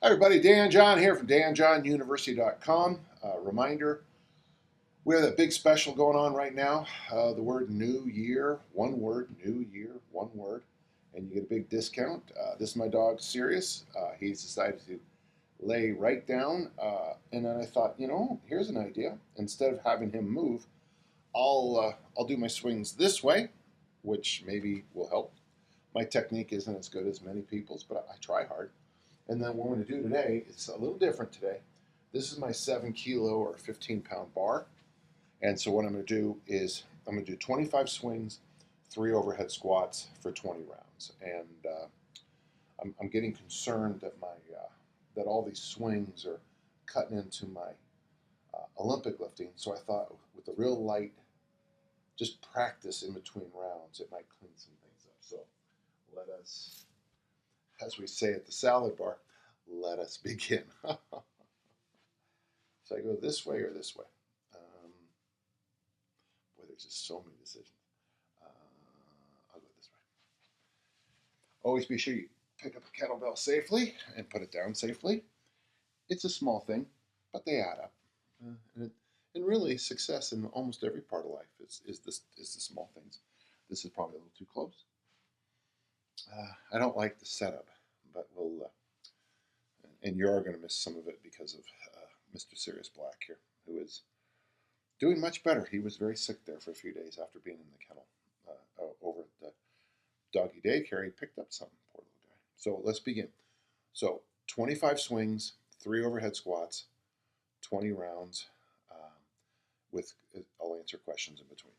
Hi everybody, Dan John here from danjohnuniversity.com. Reminder, we have that big special going on right now. The word new year, one word, new year, one word, and you get a big discount. This is my dog, Sirius. He's decided to lay right down, and then I thought, here's an idea. Instead of having him move, I'll do my swings this way, which maybe will help. My technique isn't as good as many people's, but I try hard. And then what we're going to do today, it's a little different today. This is my 7 kilo or 15-pound bar. And so what I'm going to do is I'm going to do 25 swings, 3 overhead squats for 20 rounds. And I'm getting concerned that that all these swings are cutting into my Olympic lifting. So I thought with the real light, just practice in between rounds, it might clean some things up. So let us, as we say at the salad bar, let us begin. So I go this way or this way? Boy, there's just so many decisions. I'll go this way. Always be sure you pick up a kettlebell safely and put it down safely. It's a small thing, but they add up. And really, success in almost every part of life is the small things. This is probably a little too close. I don't like the setup, but and you are going to miss some of it because of Mr. Sirius Black here, who is doing much better. He was very sick there for a few days after being in the kennel over at the doggy daycare. He picked up something, poor little guy. So let's begin. So 25 swings, 3 overhead squats, 20 rounds. I'll answer questions in between.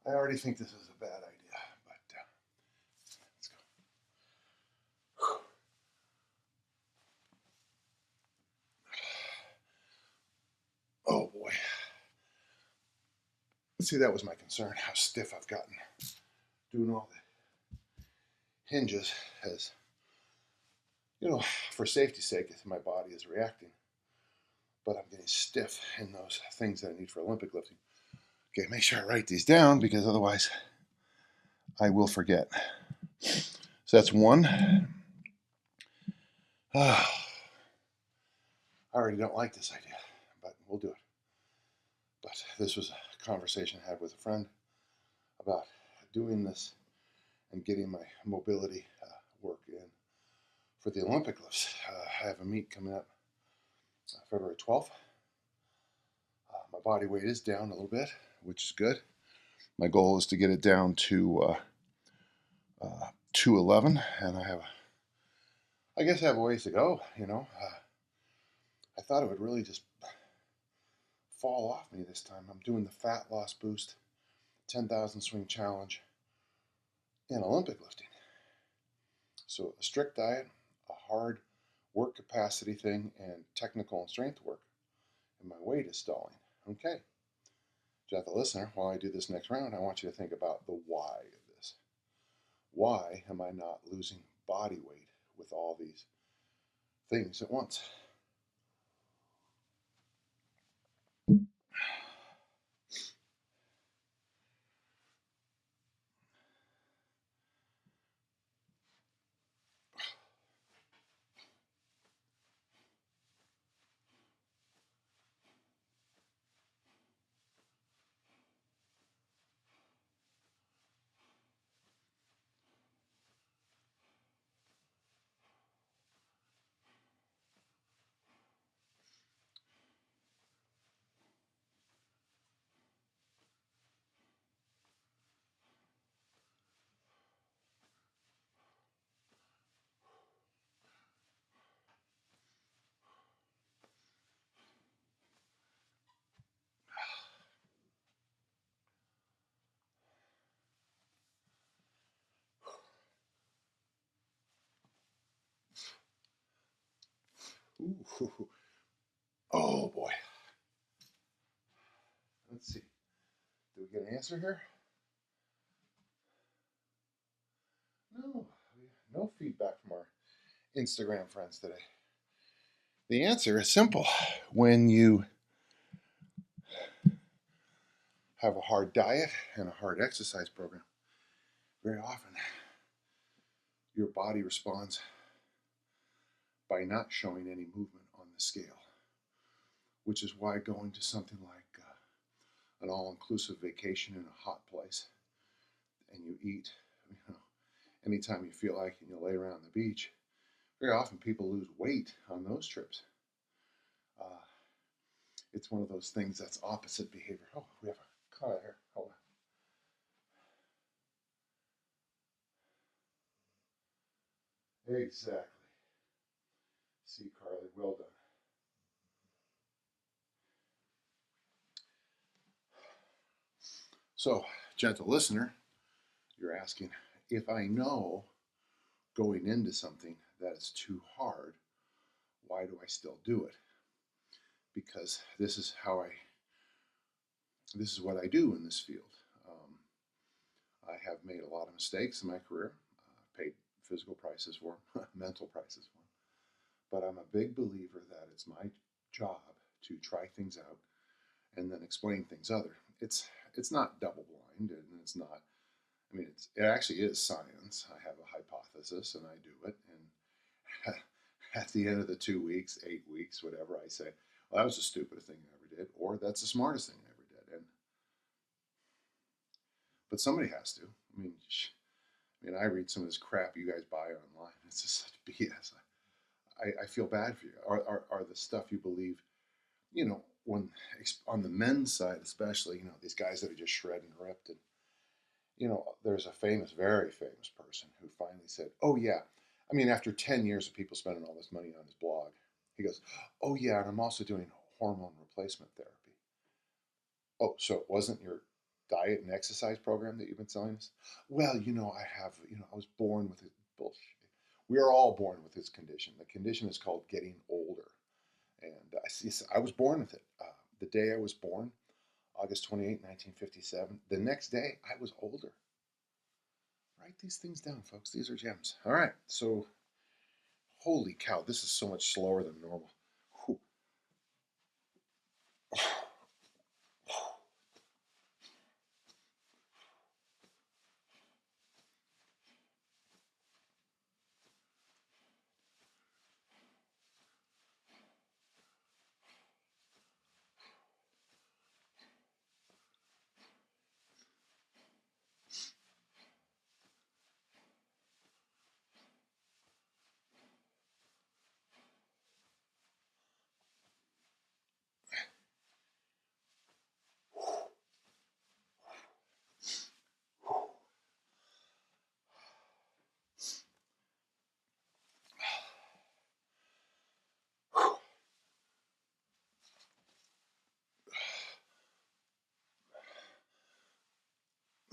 I already think this is a bad idea, but let's go. Oh boy. See, that was my concern, how stiff I've gotten. Doing all the hinges has, for safety's sake, my body is reacting. But I'm getting stiff in those things that I need for Olympic lifting. Okay, make sure I write these down because otherwise I will forget. So that's one. I already don't like this idea, but we'll do it. But this was a conversation I had with a friend about doing this and getting my mobility work in for the Olympic lifts. I have a meet coming up February 12th. My body weight is down a little bit, which is good. My goal is to get it down to 211, and I guess I have a ways to go, I thought it would really just fall off me this time. I'm doing the fat loss boost 10,000 swing challenge in Olympic lifting. So a strict diet, a hard work capacity thing, and technical and strength work, and my weight is stalling. Okay. Jeff, the listener, while I do this next round, I want you to think about the why of this. Why am I not losing body weight with all these things at once? Ooh. Oh boy. Let's see. Did we get an answer here? No. No feedback from our Instagram friends today. The answer is simple. When you have a hard diet and a hard exercise program, very often your body responds by not showing any movement on the scale, which is why going to something like an all-inclusive vacation in a hot place and you eat, anytime you feel like it, and you lay around the beach, very often people lose weight on those trips. It's one of those things that's opposite behavior. Oh, we have a color here. Hold on. Exactly. See, Carly, well done. So, gentle listener, you're asking, if I know going into something that is too hard, why do I still do it? Because this is what I do in this field. I have made a lot of mistakes in my career, paid physical prices for them, mental prices for them. But I'm a big believer that it's my job to try things out and then explain things other. It's not double blind, and it's not. I mean, it actually is science. I have a hypothesis, and I do it. And at the end of the 2 weeks, 8 weeks, whatever, I say, well, that was the stupidest thing I ever did, or that's the smartest thing I ever did. But somebody has to. I read some of this crap you guys buy online. It's just such BS. I feel bad for you. Are the stuff you believe, when on the men's side especially, these guys that are just shredded and ripped, and there's a very famous person who finally said, "Oh yeah," after 10 years of people spending all this money on his blog, he goes, "Oh yeah, and I'm also doing hormone replacement therapy." Oh, so it wasn't your diet and exercise program that you've been selling us? Well, I was born with it. Bullshit. We are all born with this condition. The condition is called getting older. And I was born with it. The day I was born, August 28, 1957, the next day I was older. Write these things down, folks. These are gems. All right. So, holy cow, this is so much slower than normal. Whew.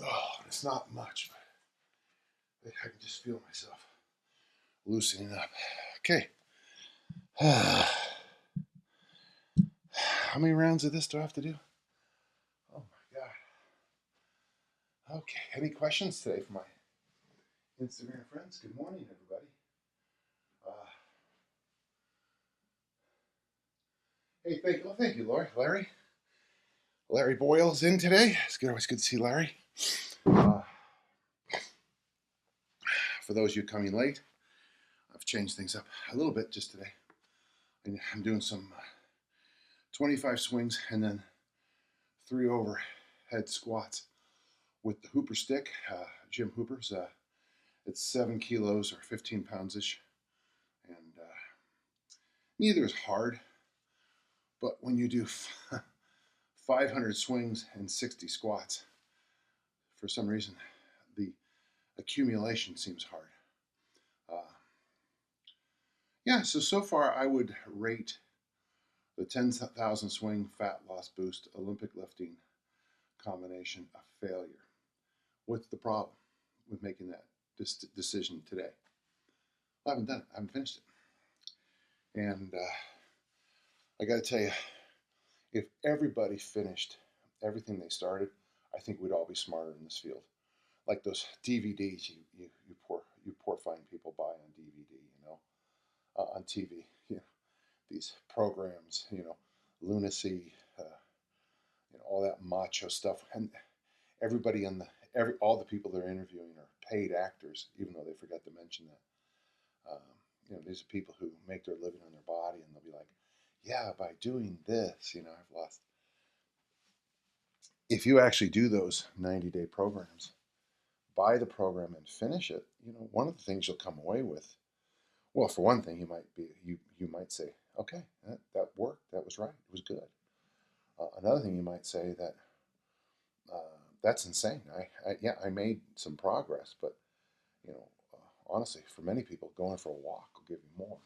Oh, it's not much, but I can just feel myself loosening up. Okay. How many rounds of this do I have to do? Oh my God. Okay. Any questions today from my Instagram friends? Good morning, everybody. Hey, thank you, Larry. Larry Boyle's in today. It's always good to see Larry. For those of you coming late, I've changed things up a little bit just today. I'm doing some 25 swings and then 3 overhead squats with the Hooper stick, Jim Hooper's. It's 7 kilos or 15 pounds-ish. And neither is hard, but when you do 500 swings and 60 squats, for some reason, the accumulation seems hard. So far I would rate the 10,000 swing fat loss boost Olympic lifting combination a failure. What's the problem with making that decision today? I haven't done it. I haven't finished it. And I got to tell you, if everybody finished everything they started, I think we'd all be smarter in this field. Like those DVDs you poor fine people buy on DVD, on TV, these programs, lunacy, all that macho stuff, and everybody in all the people they're interviewing are paid actors, even though they forgot to mention that. These are people who make their living on their body, and they'll be like, "Yeah, by doing this, I've lost." If you actually do those 90-day programs, buy the program and finish it, one of the things you'll come away with, well, for one thing, you might say, okay, that worked, that was right, it was good. Another thing you might say that that's insane. I made some progress, but honestly, for many people, going for a walk will give you more.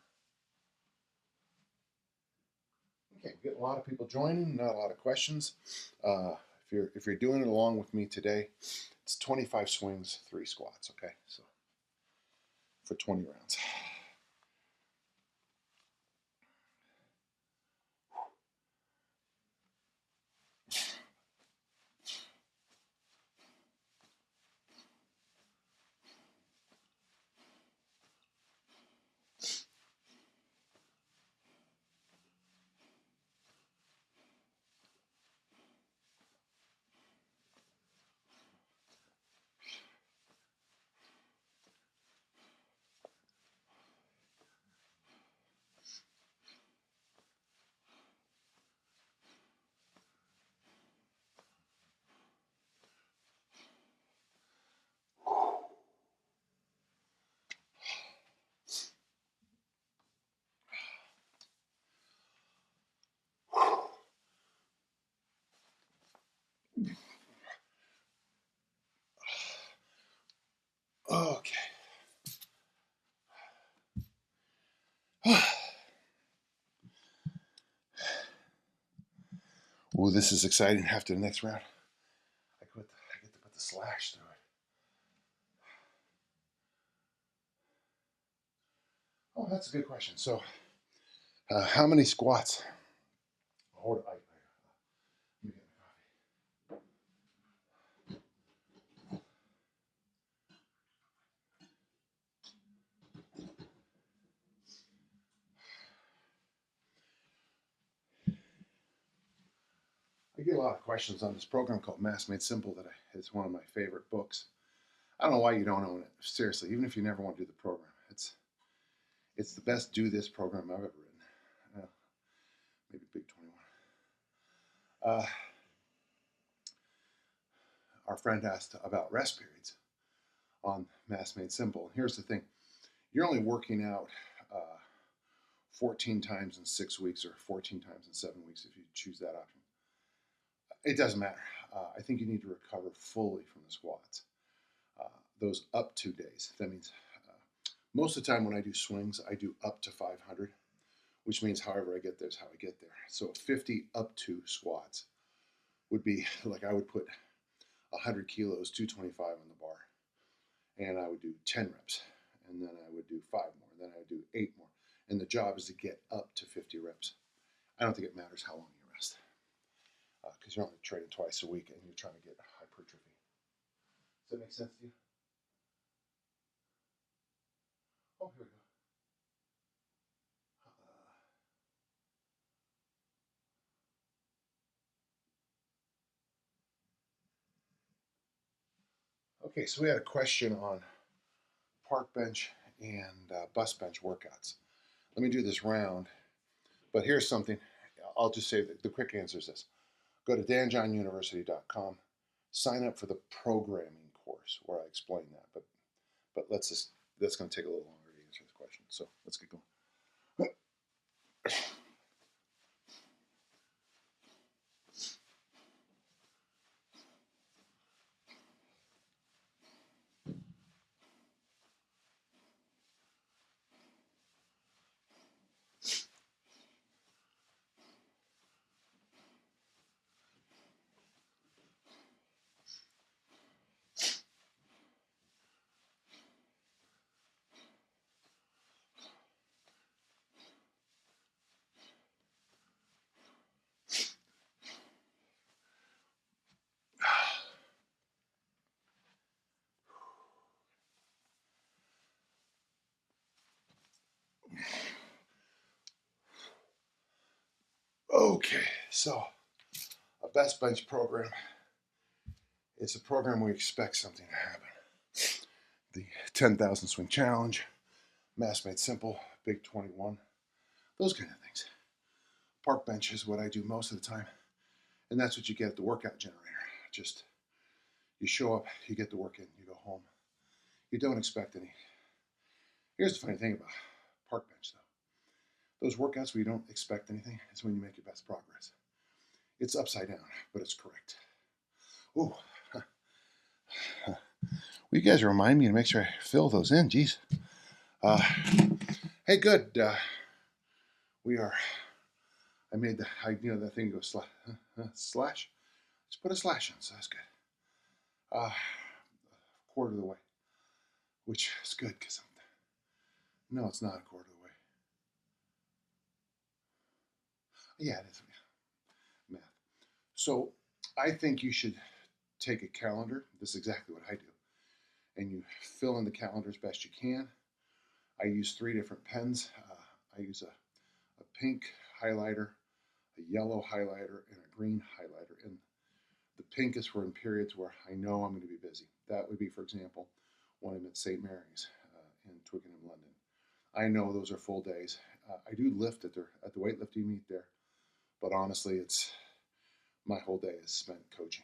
Okay, we get a lot of people joining, not a lot of questions. If you're doing it along with me today, it's 25 swings, 3 squats. Okay, so for 20 rounds. Okay. Oh, this is exciting. After the next round, I get to put the slash through it. Oh, that's a good question. So, how many squats? Hold it. Let me get my coffee. I get a lot of questions on this program called Mass Made Simple that is one of my favorite books. I don't know why you don't own it. Seriously, even if you never want to do the program, it's the best do this program I've ever written. Maybe Big 21. Our friend asked about rest periods on Mass Made Simple. Here's the thing. You're only working out 14 times in 6 weeks or 14 times in 7 weeks if you choose that option. It doesn't matter. I think you need to recover fully from the squats. Those up to days. That means most of the time when I do swings, I do up to 500, which means however I get there is how I get there. So 50 up to squats would be like I would put 100 kilos, 225 on the bar, and I would do 10 reps, and then I would do 5 more, and then I would do 8 more. And the job is to get up to 50 reps. I don't think it matters how long you rest, because you're only training twice a week and you're trying to get hypertrophy. Does that make sense to you? Oh, here we go. Okay, so we had a question on park bench and bus bench workouts. Let me do this round, but here's something. I'll just say that the quick answer is this. Go to danjohnuniversity.com, sign up for the programming course where I explain that. But that's going to take a little longer to answer this question. So let's get going. Okay, so a best bench program is a program where we expect something to happen. The 10,000 swing challenge, mass made simple, big 21, those kind of things. Park bench is what I do most of the time, and that's what you get at the workout generator. Just you show up, you get the work in, you go home. You don't expect any. Here's the funny thing about park bench, though. Those workouts where you don't expect anything is when you make your best progress. It's upside down, but it's correct. Ooh. Will you guys remind me to make sure I fill those in? Jeez. Hey, good. I made that thing go slash. Let's put a slash in, so that's good. A quarter of the way, which is good because no, it's not a quarter of the way. Yeah, it is. Math. So I think you should take a calendar. This is exactly what I do. And you fill in the calendar as best you can. I use 3 different pens. I use a pink highlighter, a yellow highlighter, and a green highlighter. And the pink is for in periods where I know I'm going to be busy. That would be, for example, when I'm at St. Mary's in Twickenham, London. I know those are full days. I do lift at the weightlifting meet there, but honestly, it's my whole day is spent coaching.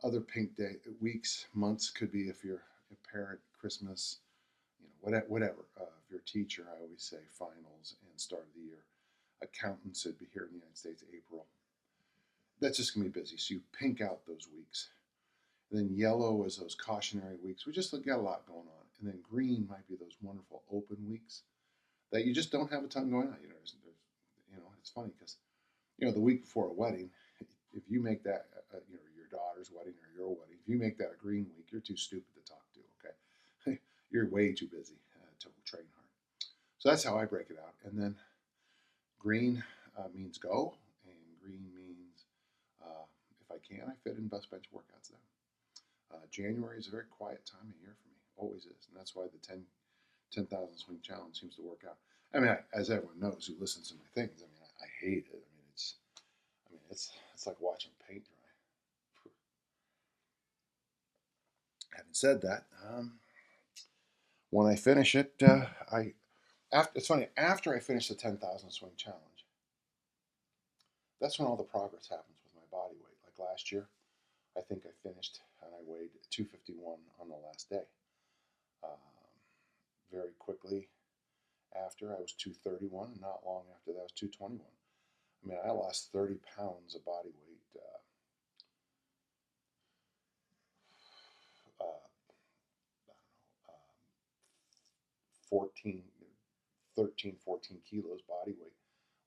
Other pink day weeks, months could be if you're a parent, Christmas, whatever. If you're a teacher, I always say finals and start of the year. Accountants would be here in the United States, April. That's just gonna be busy. So you pink out those weeks. And then yellow is those cautionary weeks. We just got a lot going on. And then green might be those wonderful open weeks that you just don't have a ton going on. It's funny because, the week before a wedding, if you make that, your daughter's wedding or your wedding, if you make that a green week, you're too stupid to talk to, okay? You're way too busy to train hard. So that's how I break it out. And then green means go, and green means if I can, I fit in best bench workouts then. January is a very quiet time of year for me, always is, and that's why the 10,000 swing challenge seems to work out. I mean, as everyone knows who listens to my things, I hate it. It's like watching paint dry. Having said that, when I finish it, it's funny, after I finish the 10,000 swing challenge, that's when all the progress happens with my body weight. Like last year, I think I finished and I weighed 251 on the last day. Very quickly after, I was 231, and not long after that, I was 221. I lost 30 pounds of body weight. 13, 14 kilos body weight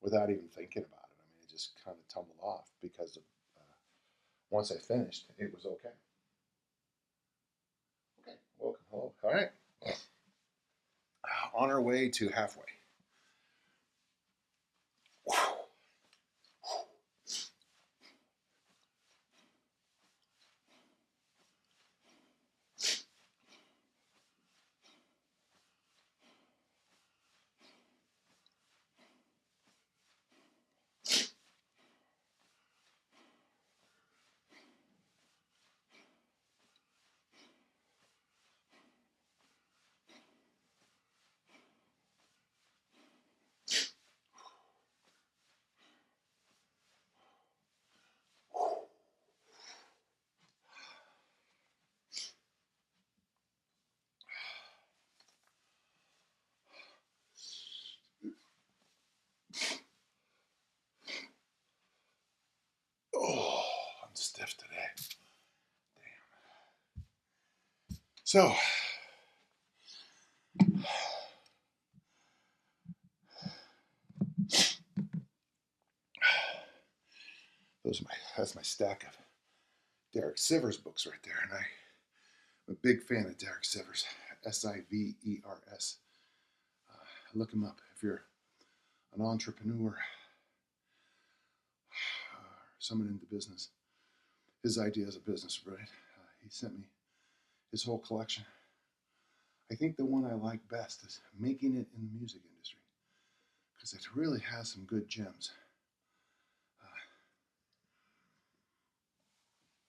without even thinking about it. It just kind of tumbled off because of once I finished, it was okay. Okay, welcome, hello. All right. On our way to halfway. Oh, I'm stiff today. Damn. So, that's my stack of Derek Sivers books right there, and I'm a big fan of Derek Sivers, Sivers. Look him up if you're an entrepreneur, someone into business. His idea is a business, right? He sent me his whole collection. I think the one I like best is Making It in the Music Industry, because it really has some good gems.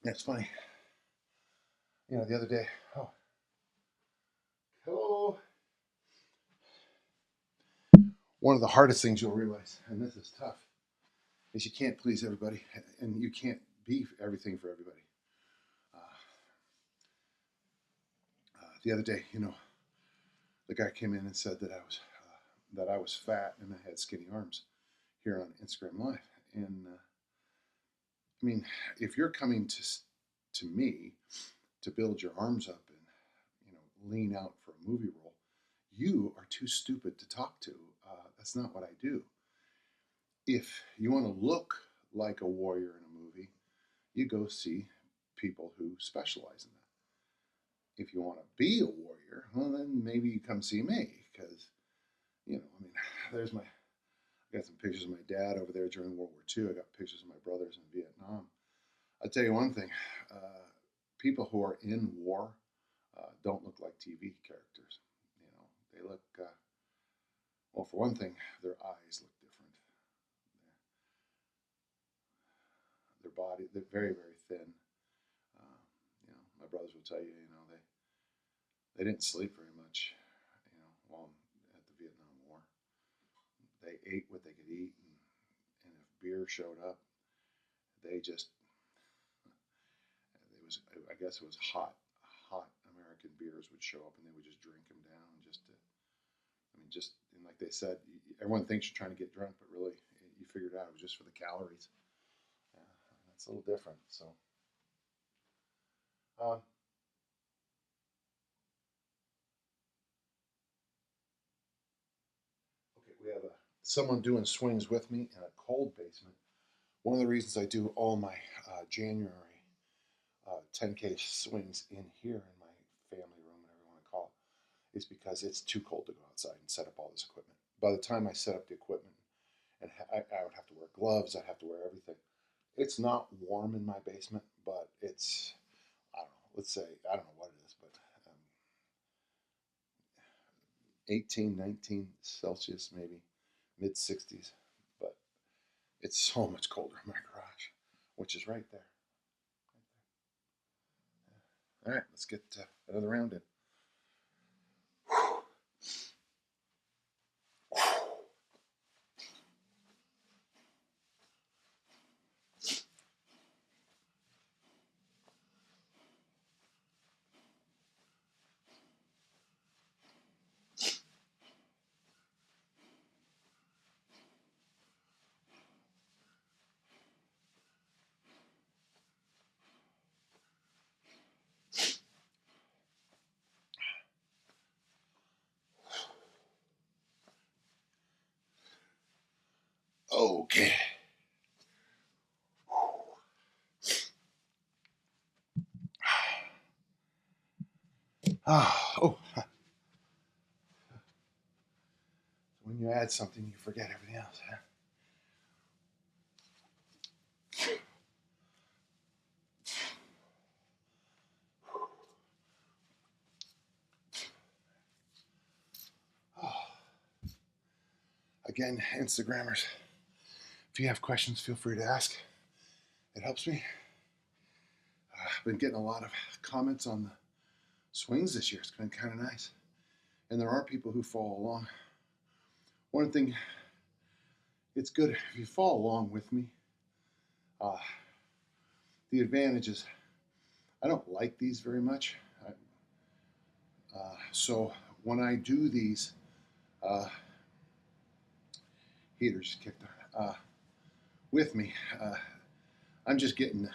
It's funny. You know, the other day, oh, hello. One of the hardest things you'll realize, and this is tough, is you can't please everybody, and you can't be everything for everybody. The other day, you know, the guy came in and said that I was fat and I had skinny arms here on Instagram Live, and I mean, if you're coming to me to build your arms up and, you know, lean out for a movie role, you are too stupid to talk to. That's not what I do. If you want to look like a warrior in a movie, you go see people who specialize in that. If you want to be a warrior, well, then maybe you come see me, because, you know, I mean, I got some pictures of my dad over there during World War II. I got pictures of my brothers in Vietnam. I'll tell you one thing, people who are in war don't look like TV characters. You know, they look, well, for one thing, their eyes look different. Their body, they're very, very thin. You know, my brothers will tell you, you know, they didn't sleep very much, you know, while at the Vietnam War. They ate what they could eat, and if beer showed up, they just, I guess it was hot American beers would show up, and they would just drink them down just to, I mean, just, and like they said, everyone thinks you're trying to get drunk, but really, you figured out it was just for the calories. That's a little different, so. Okay, we have someone doing swings with me in a cold basement. One of the reasons I do all my January 10K swings in here in my family room, whatever you want to call it, is because it's too cold to go outside and set up all this equipment. By the time I set up the equipment, and I would have to wear gloves, I'd have to wear everything. It's not warm in my basement, but it's, I don't know, let's say, I don't know what it is, but 18, 19 Celsius, maybe mid 60s. But it's so much colder in my garage, which is right there. All right, let's get another round in. Okay. Oh. When you add something, you forget everything else, huh? Oh. Again, Instagrammers, if you have questions, feel free to ask. It helps me. I've been getting a lot of comments on the swings this year. It's been kind of nice. And there are people who follow along. One thing, it's good if you follow along with me. The advantage is I don't like these very much. So when I do these, heaters kicked on, with me, I'm just getting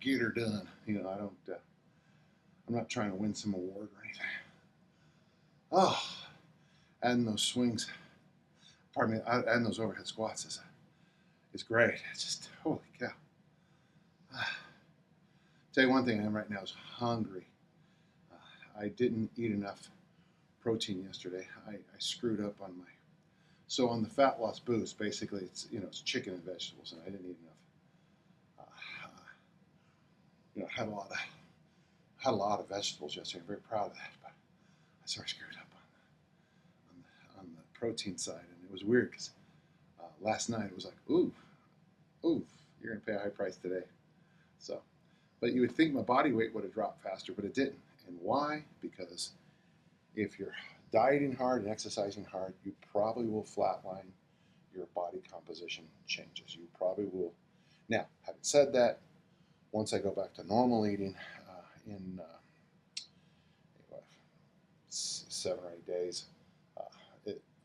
get her done. You know, I'm not trying to win some award or anything. Oh, adding those swings, pardon me, adding those overhead squats is great. It's just, holy cow. Tell you one thing I am right now is hungry. I didn't eat enough protein yesterday. I screwed up on my, so on the fat loss boost, basically it's, you know, it's chicken and vegetables, and I didn't eat enough. You know, had a lot of vegetables yesterday. I'm very proud of that, but I sort of screwed up on the protein side, and it was weird because last night it was like, ooh, you're gonna pay a high price today. So But you would think my body weight would have dropped faster, but it didn't. And why? Because if you're dieting hard and exercising hard, you probably will flatline your body composition changes. You probably will. Now, having said that, once I go back to normal eating in 7 or 8 days, uh,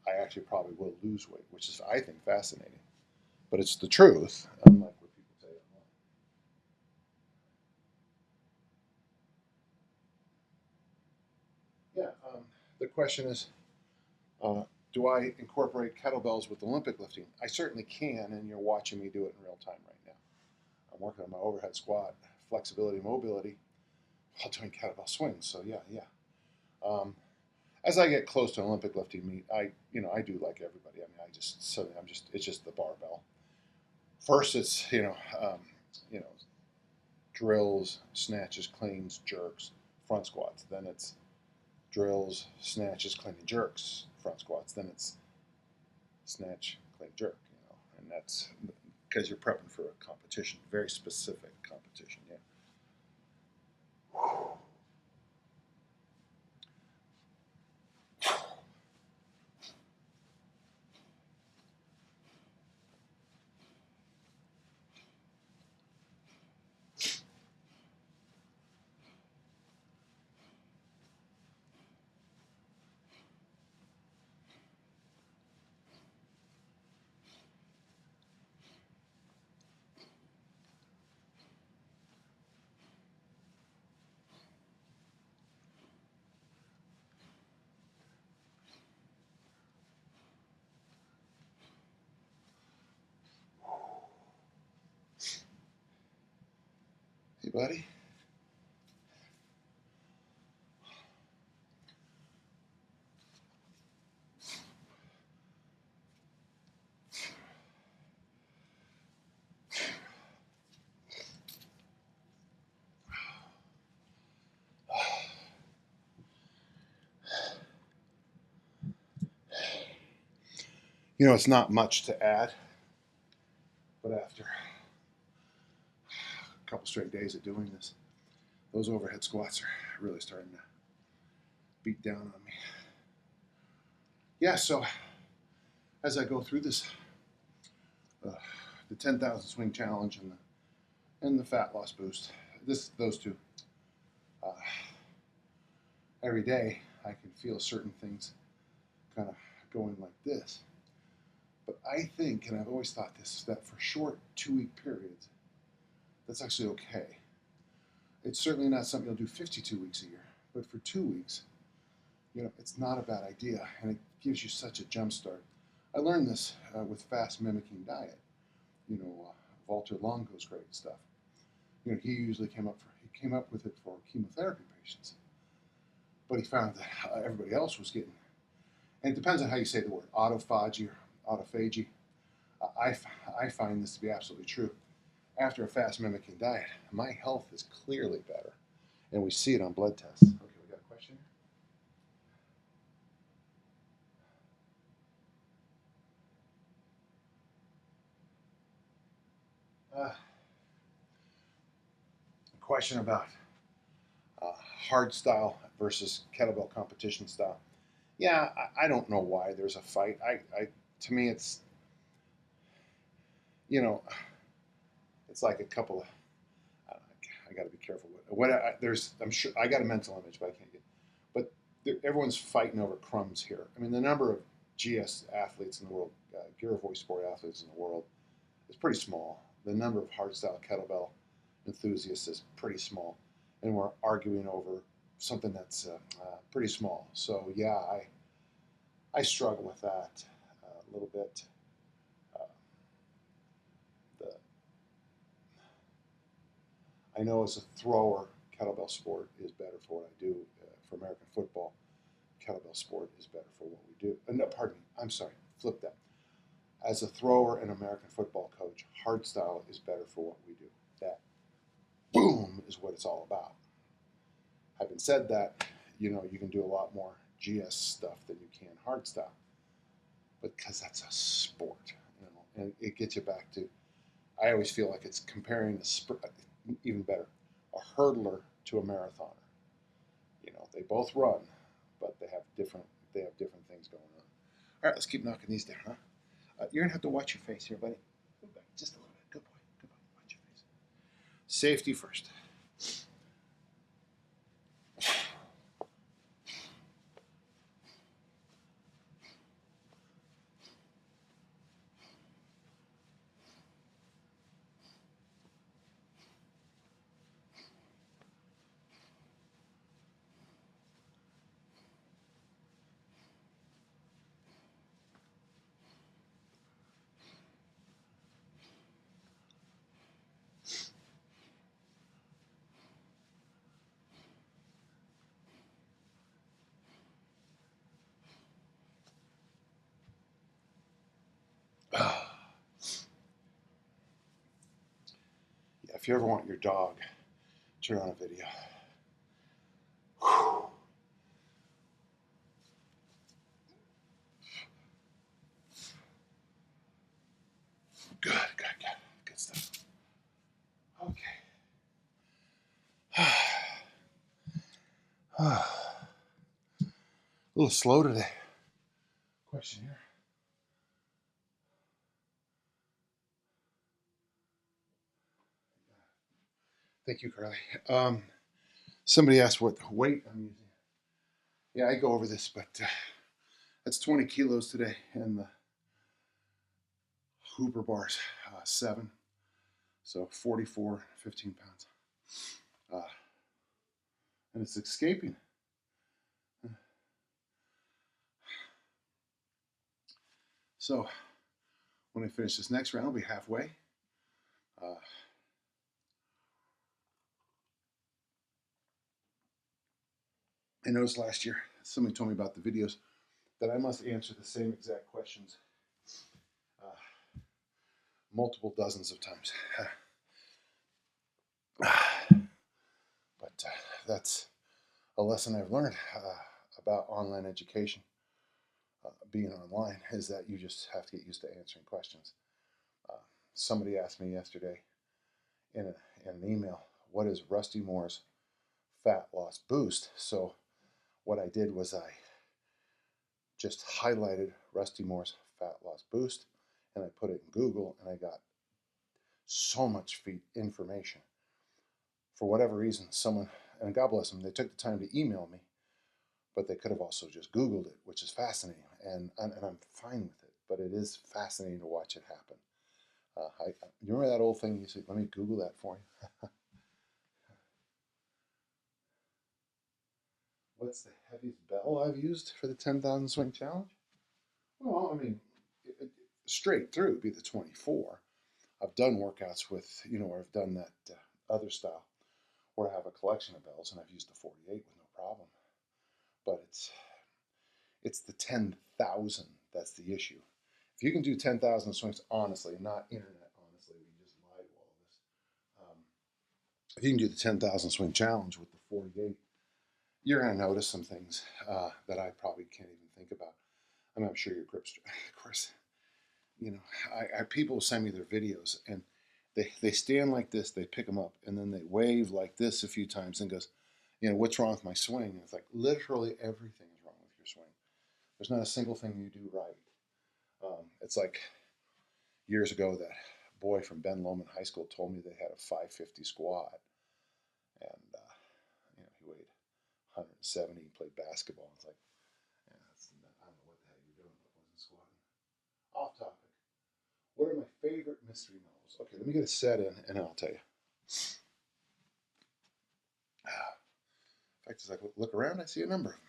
I actually probably will lose weight, which is, I think, fascinating. But it's the truth, unlike what people say online. Yeah, the question is, do I incorporate kettlebells with Olympic lifting? I certainly can, and you're watching me do it in real time right now. I'm working on my overhead squat, flexibility, mobility, while doing kettlebell swings. So yeah. As I get close to Olympic lifting meet, I do like everybody. I mean, it's just the barbell. First, it's drills, snatches, cleans, jerks, front squats. Then it's drills, snatches, clean, and jerks, front squats. Then it's snatch, clean, jerk. And that's because you're prepping for a competition, very specific competition. Yeah. Hey, buddy. It's not much to add, but after a couple straight days of doing this, those overhead squats are really starting to beat down on me. Yeah, so as I go through this, the 10,000 swing challenge and the fat loss boost, those two, uh, every day I can feel certain things kind of going like this. But I think, and I've always thought this, that for short 2-week periods, that's actually okay. It's certainly not something you'll do 52 weeks a year, but for 2 weeks, it's not a bad idea, and it gives you such a jump start. I learned this with fast mimicking diet. Walter Longo's great stuff. He usually came up with it for chemotherapy patients, but he found that everybody else was getting, and it depends on how you say the word, autophagy or autophagy. I find this to be absolutely true. After a fast mimicking diet, my health is clearly better, and we see it on blood tests. Okay, we got a question here? A question about hard style versus kettlebell competition style. Yeah, I don't know why there's a fight. To me, you know, it's like a couple of. I got to be careful. I'm sure I got a mental image, but I can't get. But everyone's fighting over crumbs here. I mean, the number of GS athletes in the world, gear voice sport athletes in the world, is pretty small. The number of hardstyle kettlebell enthusiasts is pretty small, and we're arguing over something that's pretty small. So yeah, I struggle with that a little bit. Uh, the I know as a thrower, kettlebell sport is better for what I do. For American football, kettlebell sport is better for what we do. No, pardon me. I'm sorry. Flip that. As a thrower and American football coach, hardstyle is better for what we do. That boom is what it's all about. Having said that, you can do a lot more GS stuff than you can hardstyle, because that's a sport, and it gets you back to. I always feel like it's comparing even better. a hurdler to a marathoner. You know, they both run, but they have different things going on. All right, let's keep knocking these down, huh? You're gonna have to watch your face here, buddy. Move back just a little bit. Good boy. Good boy. Watch your face. Safety first. Yeah, if you ever want your dog, turn on a video. Whew. Good, good, good. Good stuff. Okay. A little slow today. Question here. Thank you, Carly. Somebody asked what weight I'm using. Yeah, I go over this, but that's 20 kilos today, and the Hooper bars, 7. So 44, 15 pounds. And it's escaping. So when I finish this next round, I'll be halfway. I noticed last year, somebody told me about the videos, that I must answer the same exact questions multiple dozens of times. But that's a lesson I've learned about online education, being online, is that you just have to get used to answering questions. Somebody asked me yesterday in an email, what is Rusty Moore's fat loss boost? So what I did was I just highlighted Rusty Moore's fat loss boost, and I put it in Google, and I got so much information. For whatever reason, someone, and God bless them, they took the time to email me, but they could have also just Googled it, which is fascinating, and I'm fine with it, but it is fascinating to watch it happen. You remember that old thing you said, let me Google that for you? What's the heaviest bell I've used for the 10,000 swing challenge? Well, I mean, straight through would be the 24. I've done workouts with, where I've done that other style, where I have a collection of bells, and I've used the 48 with no problem. But it's the 10,000 that's the issue. If you can do 10,000 swings honestly, not internet honestly, we just lied to all of this. If you can do the 10,000 swing challenge with the 48, you're going to notice some things that I probably can't even think about. I mean, I'm sure your grip's, of course, people send me their videos, and they stand like this, they pick them up, and then they wave like this a few times and goes, what's wrong with my swing? And it's like, literally everything is wrong with your swing. There's not a single thing you do right. It's like years ago, that boy from Ben Lomond High School told me they had a 550 squat, and he weighed 170. He played basketball. It's like, yeah, I don't know what the hell you're doing, but wasn't squatting. Off topic. What are my favorite mystery novels? Okay, let me get a set in, and I'll tell you. In fact, as I look around, I see a number of them.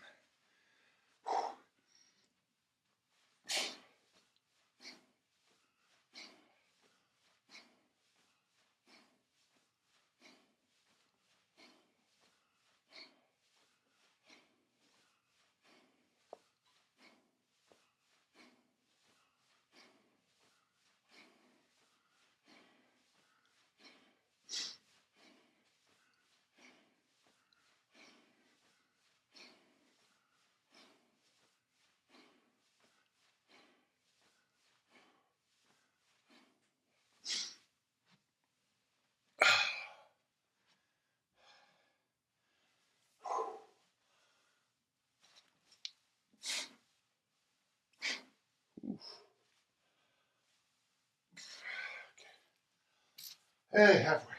Hey, halfway.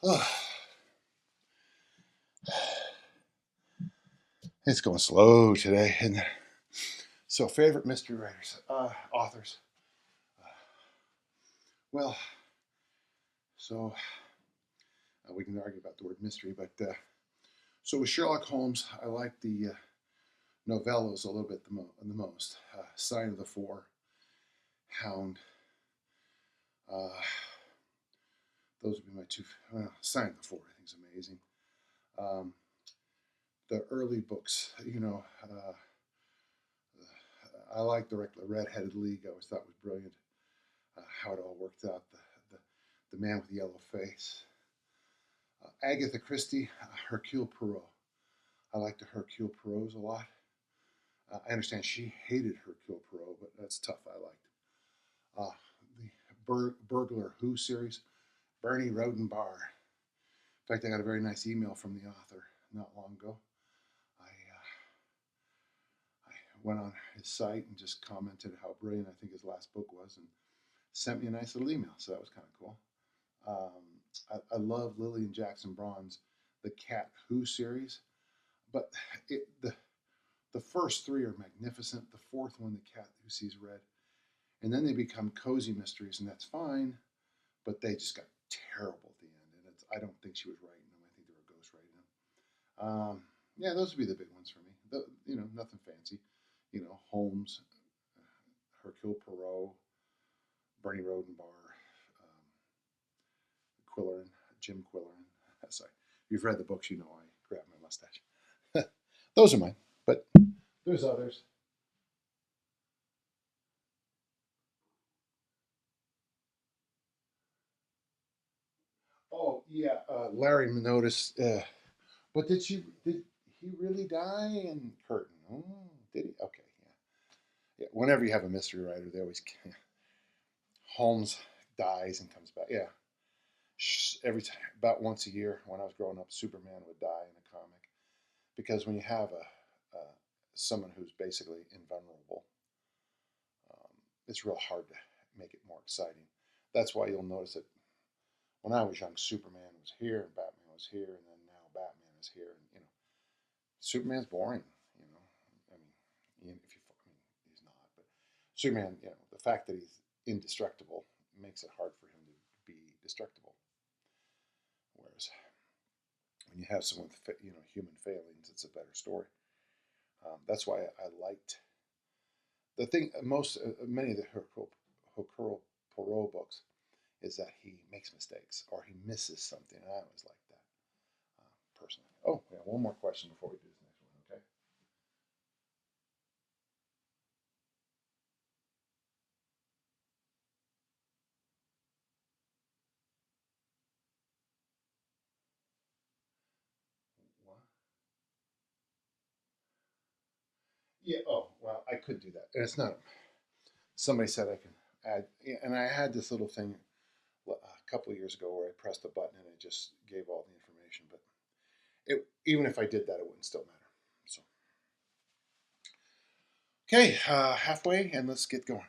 Oh. It's going slow today. And so, favorite mystery writers, authors. Well, so we can argue about the word mystery, but so with Sherlock Holmes, I like the novellas a little bit the most. Sign of the Four, Hound. Those would be my two. Sign of the Four, I think, is amazing. The early books, I like the Red-Headed League. I always thought was brilliant. How it all worked out. The Man with the Yellow Face. Agatha Christie, Hercule Poirot. I like the Hercule Poirots a lot. I understand she hated Hercule Poirot, but that's tough. I liked the Burglar Who series, Bernie Rodenbar. In fact, I got a very nice email from the author not long ago. I went on his site and just commented how brilliant I think his last book was, and sent me a nice little email. So that was kind of cool. I love Lillian Jackson Braun's The Cat Who series, but the first three are magnificent. The fourth one, The Cat Who Sees Red, and then they become cozy mysteries, and that's fine, but they just got terrible at the end, and I don't think she was writing them. I think they were ghost writing them. Yeah, those would be the big ones for me. Nothing fancy. Holmes, Hercule Poirot, Bernie Rodenbar, Quillerin, Jim Quillerin. Sorry, if you've read the books, you know I grab my mustache. Those are mine, but there's others. Oh yeah, Larry Minotis. But did he really die in Curtain? Oh, did he? Okay, yeah. Whenever you have a mystery writer, they always Holmes dies and comes back. Yeah, every time, about once a year when I was growing up, Superman would die in a comic because when you have someone who's basically invulnerable, it's real hard to make it more exciting. That's why you'll notice that when I was young, Superman was here and Batman was here, and then now Batman is here, and Superman's boring. I mean, he's not, but Superman, the fact that he's indestructible makes it hard for him to be destructible. Whereas when you have someone with human failings, it's a better story. That's why I liked the thing. Many of the Hercule Poirot books is that he makes mistakes or he misses something, and I always like that personally. Oh, yeah, one more question before we do this next one, okay? What? Yeah. Oh, well, I could do that, and it's not. Somebody said I can add, and I had this little thing a couple of years ago where I pressed a button and it just gave all the information. But even if I did that, it wouldn't still matter. So, okay, halfway, and let's get going.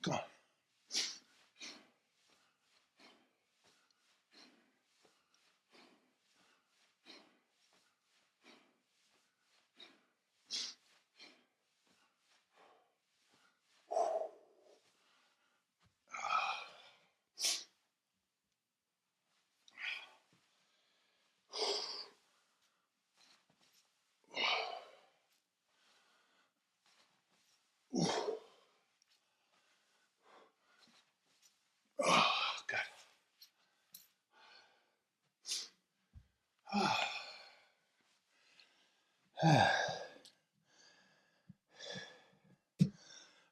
Come on. Oh, God.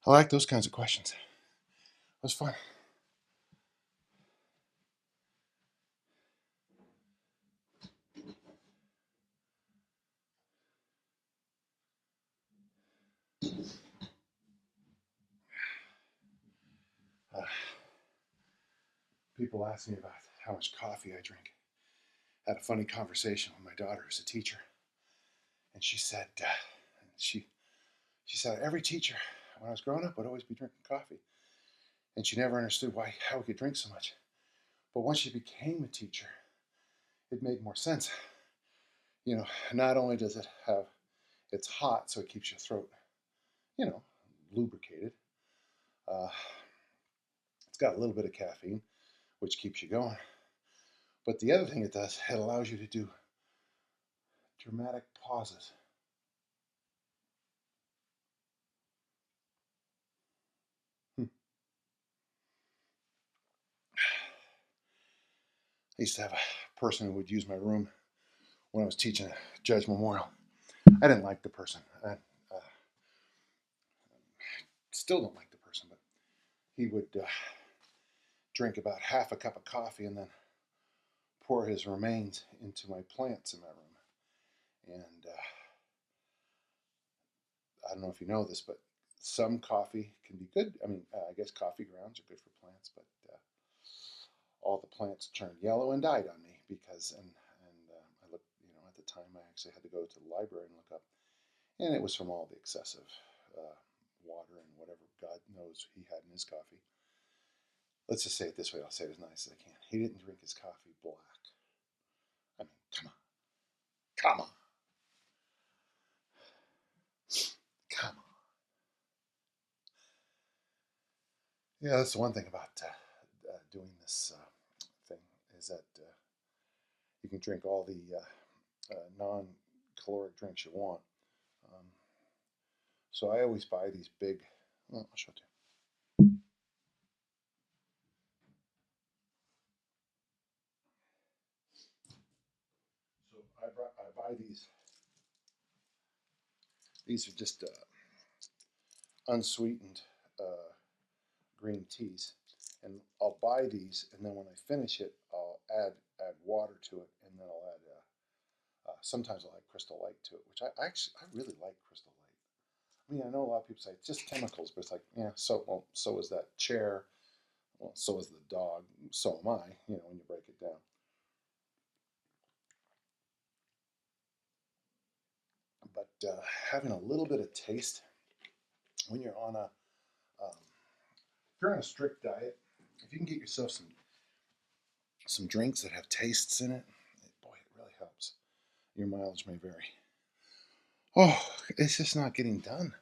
I like those kinds of questions. It was fun. People ask me about how much coffee I drink. I had a funny conversation with my daughter who's a teacher, and she said, she said every teacher when I was growing up would always be drinking coffee, and she never understood how we could drink so much. But once she became a teacher, it made more sense. You know, not only does it have, it's hot, so it keeps your throat, you know, lubricated. It's got a little bit of caffeine, which keeps you going. But the other thing it does, it allows you to do dramatic pauses. I used to have a person who would use my room when I was teaching a Judge Memorial. I didn't like the person. I still don't like the person, but he would drink about half a cup of coffee and then pour his remains into my plants in my room. And I don't know if you know this, but some coffee can be good. I mean, I guess coffee grounds are good for plants, but all the plants turned yellow and died on me because, and I looked, you know, at the time I actually had to go to the library and look up, and it was from all the excessive water and whatever God knows he had in his coffee. Let's just say it this way. I'll say it as nice as I can. He didn't drink his coffee black. I mean, come on. Come on. Come on. Yeah, that's the one thing about doing this thing is that you can drink all the non-caloric drinks you want. So I always buy these big, well, I'll show it to you. So I buy these. These are just unsweetened green teas, and I'll buy these, and then when I finish it, I'll add water to it, and then I'll add. Sometimes I'll add Crystal Light to it, which I really like Crystal Light. I mean, I know a lot of people say it's just chemicals, but it's like, yeah, so is that chair, well, so is the dog, so am I. You know, when you break it down. But having a little bit of taste when you're on a, if you're on a strict diet, if you can get yourself some drinks that have tastes in it, boy, it really helps. Your mileage may vary. Oh, it's just not getting done.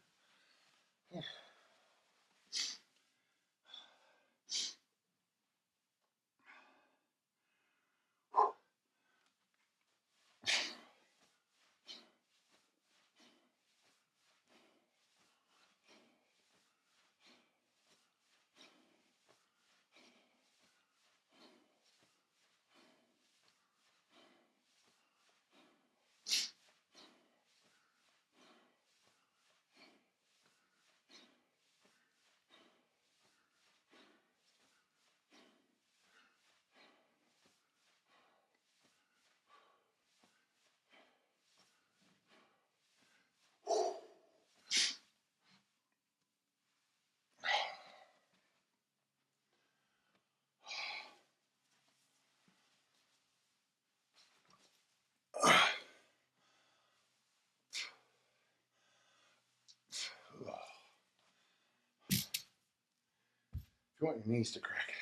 If you want your knees to crack,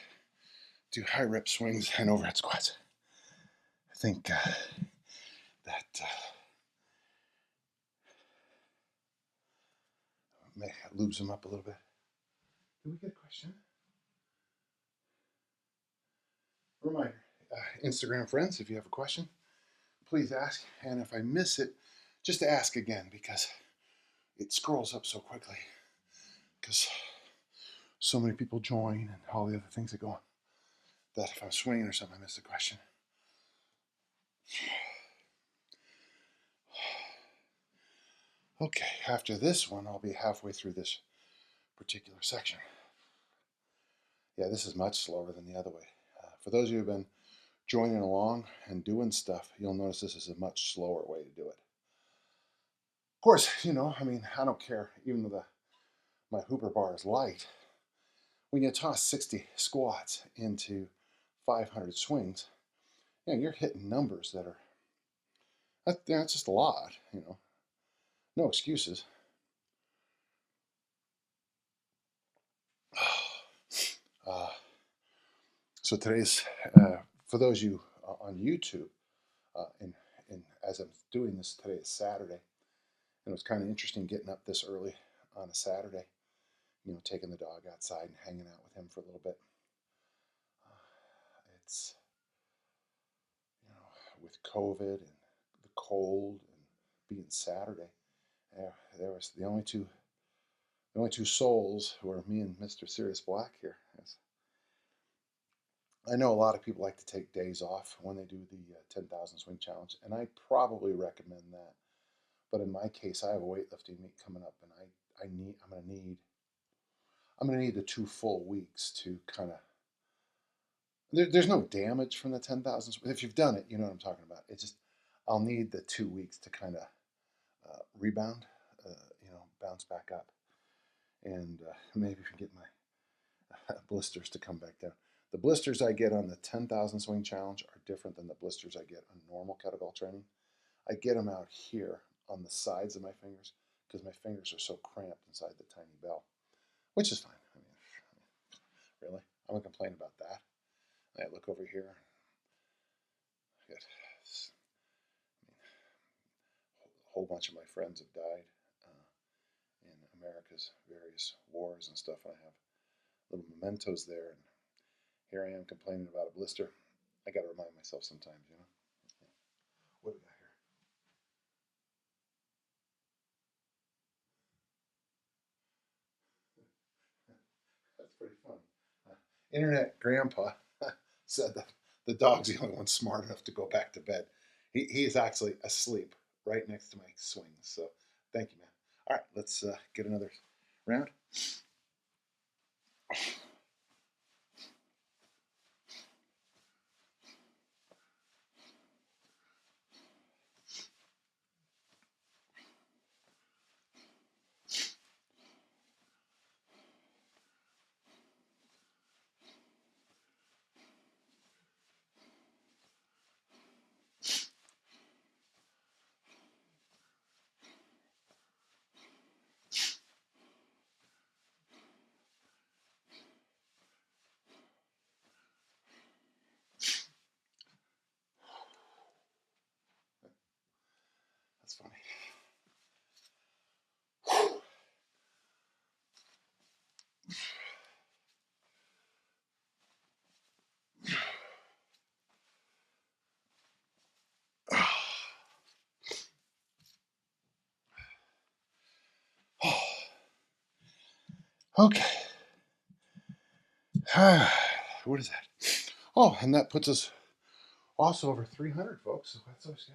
do high rep swings and overhead squats. I think that may lubes them up a little bit. Did we get a question? Reminder, Instagram friends, if you have a question, please ask. And if I miss it, just ask again because it scrolls up so quickly. Because so many people join and all the other things that go on, that if I'm swinging or something, I miss the question. Okay, after this one, I'll be halfway through this particular section. Yeah, this is much slower than the other way. For those of you who have been joining along and doing stuff, you'll notice this is a much slower way to do it. Of course, you know, I mean, I don't care, even though my Hooper bar is light. When you toss 60 squats into 500 swings, you're hitting numbers that are, that's just a lot, no excuses. So today's, for those of you on YouTube, and as I'm doing this today, it's Saturday, and it was kind of interesting getting up this early on a Saturday, taking the dog outside and hanging out with him for a little bit. It's, with COVID and the cold and being Saturday, there was the only two souls were me and Mr. Sirius Black here. Yes. I know a lot of people like to take days off when they do the 10,000 swing challenge, and I probably recommend that. But in my case, I have a weightlifting meet coming up, and I'm gonna need the 2 full weeks to kind of. There's no damage from the 10,000. If you've done it, you know what I'm talking about. It's just I'll need the 2 weeks to kind of rebound, bounce back up, and maybe get my blisters to come back down. The blisters I get on the 10,000 swing challenge are different than the blisters I get on normal kettlebell training. I get them out here on the sides of my fingers because my fingers are so cramped inside the tiny bell, which is fine. I mean, really, I'm gonna complain about that. I look over here. A whole bunch of my friends have died in America's various wars and stuff. I have little mementos there, and here I am complaining about a blister. I got to remind myself sometimes, What do we got here? That's pretty fun. Internet Grandpa said that the dog's the only one smart enough to go back to bed. He is actually asleep right next to my swings. So thank you, man. All right, let's get another round. That's funny. Okay. What is that? Oh, and that puts us also over 300, folks. So that's always good.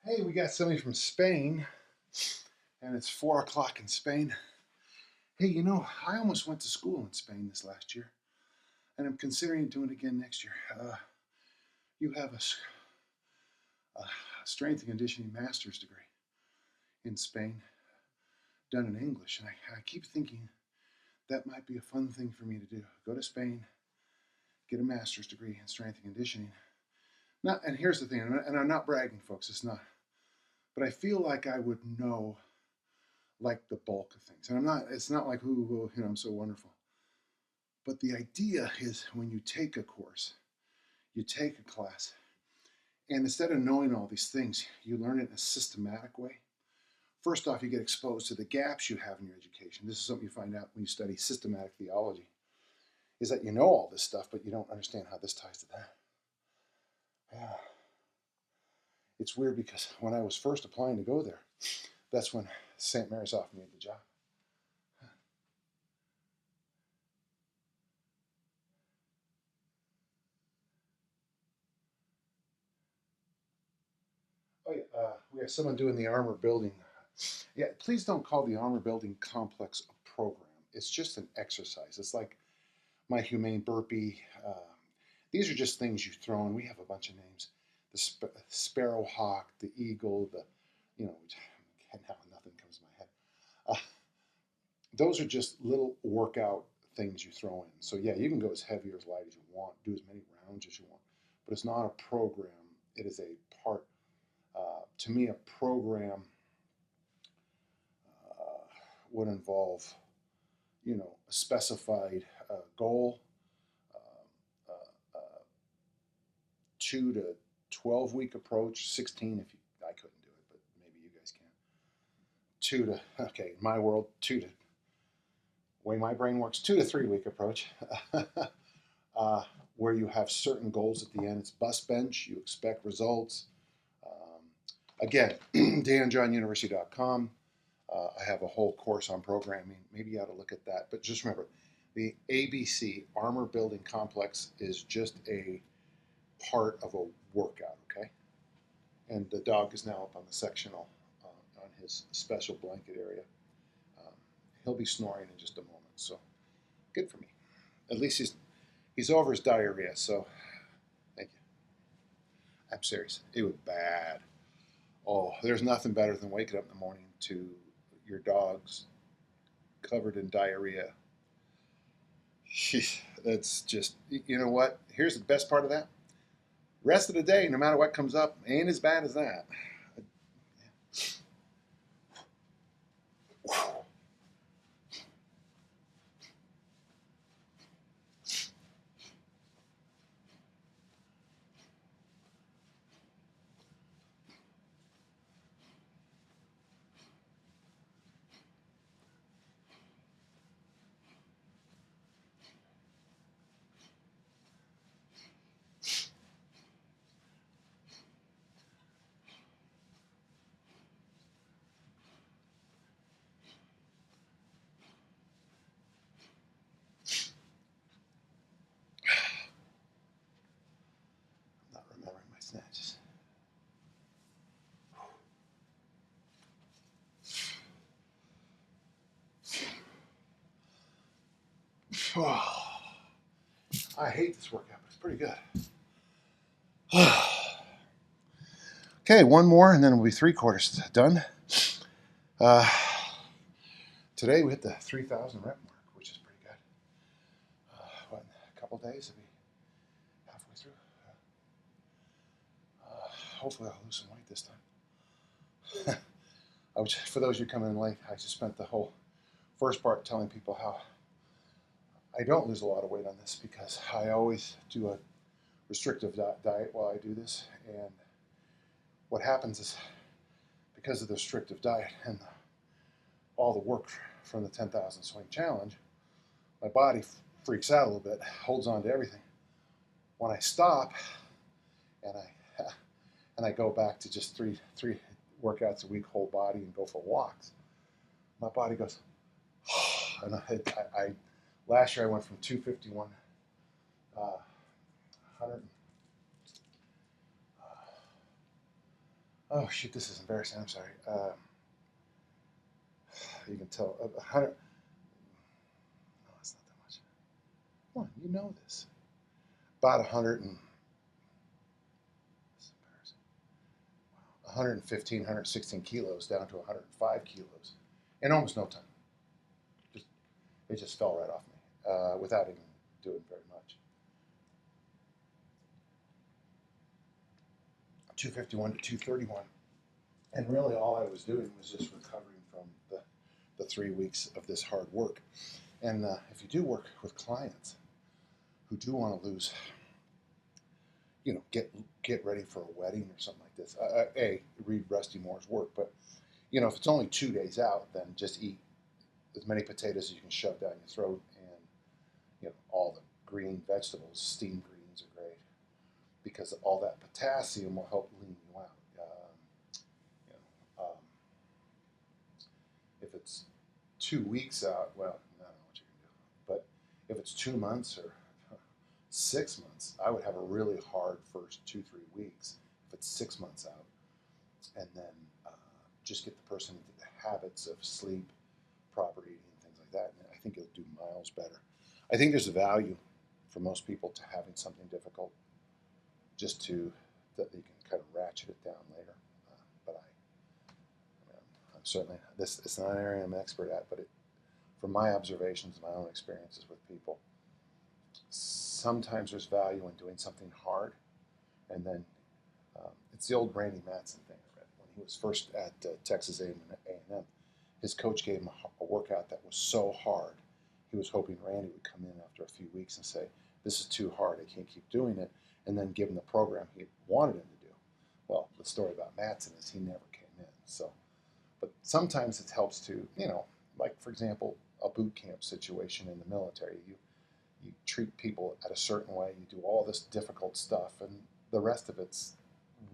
Hey, we got somebody from Spain, and it's 4 o'clock in Spain. Hey, I almost went to school in Spain this last year, and I'm considering doing it again next year. You have a strength and conditioning master's degree in Spain, done in English, and I keep thinking that might be a fun thing for me to do. Go to Spain, get a master's degree in strength and conditioning. Now, and here's the thing, and I'm not bragging, folks, it's not, but I feel like I would know like the bulk of things. And it's not like, ooh, I'm so wonderful. But the idea is when you take a course, you take a class, and instead of knowing all these things, you learn it in a systematic way. First off, you get exposed to the gaps you have in your education. This is something you find out when you study systematic theology, is that you know all this stuff, but you don't understand how this ties to that. Yeah. It's weird because when I was first applying to go there, that's when St. Mary's offered me the job. Oh yeah, we have someone doing the armor building. Yeah, please don't call the armor building complex a program. It's just an exercise. It's like my humane burpee. These are just things you throw in. We have a bunch of names: the sparrow hawk, the eagle, now nothing comes to my head. those are just little workout things you throw in. So yeah, you can go as heavy or as light as you want, do as many rounds as you want, but it's not a program. It is a part. To me, a program would involve, a specified goal, uh, uh, 2 to 12 week approach, 16 if you, I couldn't do it, but maybe you guys can. Okay, in my world, way my brain works, 2 to 3 week approach, where you have certain goals at the end. It's bust bench, you expect results. Again, danjohnuniversity.com. I have a whole course on programming. Maybe you ought to look at that. But just remember, the ABC, Armor Building Complex, is just a part of a workout, okay? And the dog is now up on the sectional on his special blanket area. He'll be snoring in just a moment, so good for me. At least he's over his diarrhea, so thank you. I'm serious. It was bad. Oh, there's nothing better than waking up in the morning to your dog's covered in diarrhea. That's just, you know what? Here's the best part of that. Rest of the day, no matter what comes up, ain't as bad as that. I'm not remembering my snatches. I hate this workout, but it's pretty good. Okay, one more, and then we'll be 3/4 done. Today we hit the 3,000 rep mark, which is pretty good. In a couple days, it'll be halfway through. Hopefully I'll lose some weight this time. For those of you coming in late, I just spent the whole first part telling people how I don't lose a lot of weight on this because I always do a restrictive diet while I do this. And what happens is, because of the restrictive diet and all the work from the 10,000 swing challenge, my body freaks out a little bit, holds on to everything. When I stop and I go back to just three workouts a week, whole body, and go for walks, my body goes, and I last year I went from 251, 100. Oh shoot, this is embarrassing. I'm sorry. You can tell 100. No, that's not that much. Come on, you know this. About 100 and. 115, 116 kilos down to 105 kilos in almost no time. It just fell right off me without even doing very much. 251 to 231. And really all I was doing was just recovering from the 3 weeks of this hard work. And if you do work with clients who do want to lose, get ready for a wedding or something like this, read Rusty Moore's work. But, if it's only 2 days out, then just eat as many potatoes as you can shove down your throat, and all the green vegetables, steamed greens are great because all that potassium will help lean you out. If it's 2 weeks out, well, I don't know what you can do. But if it's 2 months or 6 months, I would have a really hard first 2-3 weeks. If it's 6 months out, and then just get the person into the habits of sleep, proper eating, and things like that. And I think it'll do miles better. I think there's a value for most people to having something difficult, just that you can kind of ratchet it down later. But I'm certainly, it's not an area I'm an expert at, but from my observations, my own experiences with people, sometimes there's value in doing something hard, and then it's the old Randy Matson thing. When he was first at Texas A&M, his coach gave him a workout that was so hard, he was hoping Randy would come in after a few weeks and say, "This is too hard, I can't keep doing it," and then give him the program he wanted him to do. Well, the story about Matson is he never came in. So, but sometimes it helps to, like for example, a boot camp situation in the military. You treat people at a certain way, you do all this difficult stuff, and the rest of it's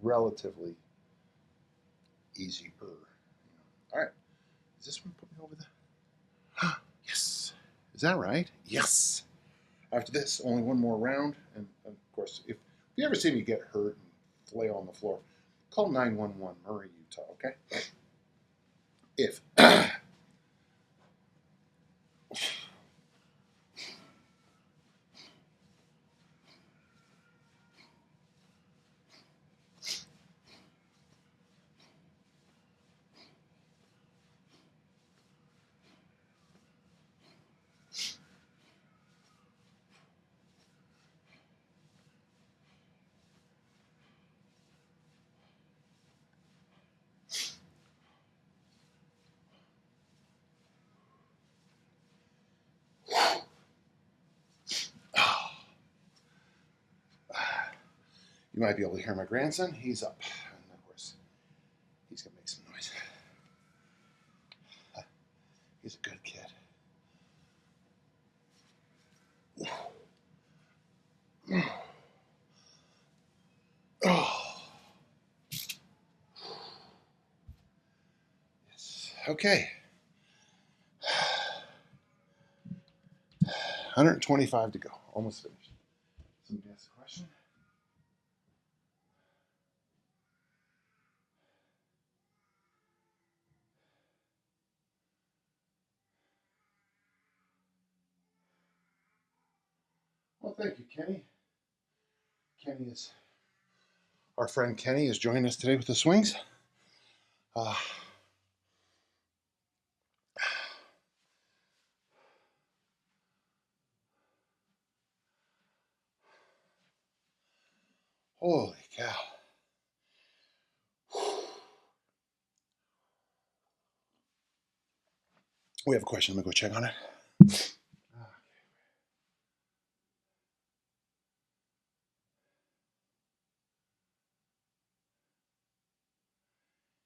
relatively easier. All right, is this one put me over there? Yes. Is that right? Yes. After this, only one more round, and of course, if you ever see me get hurt and flail on the floor, call 911 Murray, Utah, okay? If you might be able to hear my grandson, he's up, and of course, he's gonna make some noise. He's a good kid. Oh. Yes. Okay. 125 to go. Almost finished. Somebody ask a question? Well, thank you, Kenny. Our friend Kenny is joining us today with the swings. Holy cow. We have a question. Let me go check on it.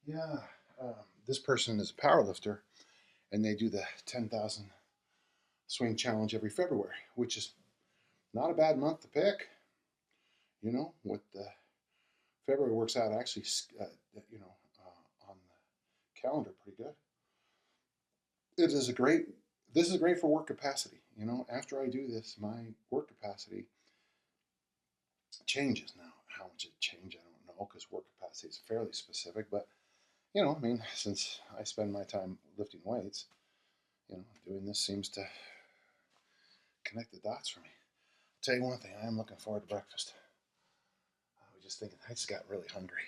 Yeah, this person is a powerlifter, and they do the 10,000 swing challenge every February, which is not a bad month to pick. With the February works out actually, on the calendar pretty good. This is great for work capacity. After I do this, my work capacity changes now. How much it changes, I don't know, because work capacity is fairly specific. But since I spend my time lifting weights, doing this seems to connect the dots for me. I'll tell you one thing: I am looking forward to breakfast. I was just thinking, I just got really hungry.